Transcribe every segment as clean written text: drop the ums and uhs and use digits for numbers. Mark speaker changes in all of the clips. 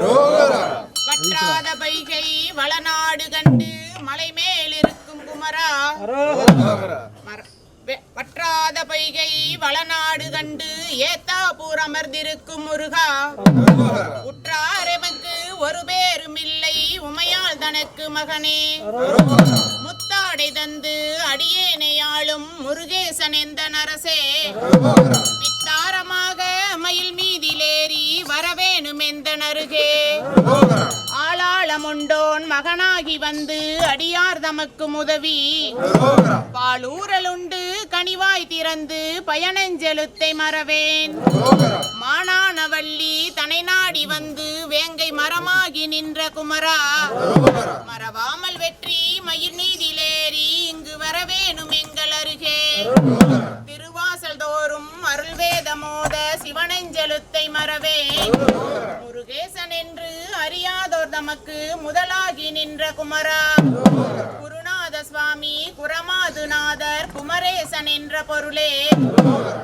Speaker 1: வற்றாத பைகை வளநாடு கண்டு மலை மேல் இருக்கும் குமரா வற்றாத பைகை வளநாடு கண்டு ஏத்தாப்பூர் அமர்ந்திருக்கும் முருகா உற்றார் எமக்கு ஒரு பேரும் இல்லை உமையால் தனக்கு மகனே முத்தாடை தந்து அடியேனையாளும் முருகேசன் எந்த நரசே வித்தாரமாக மயில் மீதிலேறி வரவேணும் எந்த நருகே ஆளாளமுண்டோன் மகனாகி வந்து அடியார் தமக்கு உதவி பாலூரலுண்டு கனிவாய் திறந்து பயனஞ்செலுத்தை மறவேன் மானானவள்ளி தனை நாடி வந்து வேங்கை மரமாகி நின்ற குமரா மறவாமல் வெற்றி மயில் நீதிலேறி இங்கு வரவேணும் எங்கள் அருகே திருவாசல் தோறும் அருள் வேதமோத சிவனஞ்செலுத்தை மறவேன் முருகேசன் என்று அறியாதோர் தமக்கு முதலாகி நின்ற குமரா குருநாத சுவாமி குரமாதுநாதர் குமரேசன் என்ற பொருளே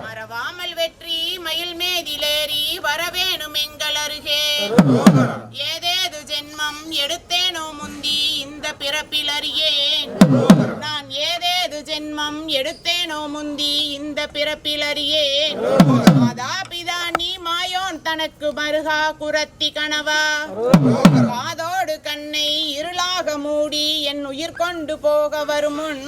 Speaker 1: மறவாமல் வெற்றி மயில் மேதிலேறி வரவேணும் எங்கள் அருகே ஏதேது ஜென்மம் எடுத்தேனோ முந்தி இந்த பிறப்பில் அறியேன் நான் ஏதேது ஜென்மம் எடுத்தேனோ முந்தி இந்த பிறப்பில் அறியேன் மாதா பிதா நீ மாயோன் தனக்கு மருகா குரத்தி கணவா காதோடு கண்ணை இருளாக மூடி என் உயிர் கொண்டு போக வருமுன்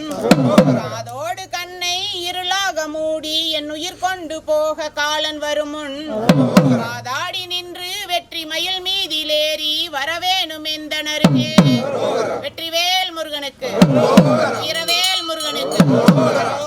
Speaker 1: காதோடு கண்ணை இருளாக மூடி என் உயிர் கொண்டு போக காலன் வருமுன் காதாடி நின்று வெற்றி மயில் மீதிலேறி வரவேணும் எந்த நருகே வெற்றிவேல் முருகனுக்கு வீரவேல் முருகனுக்கு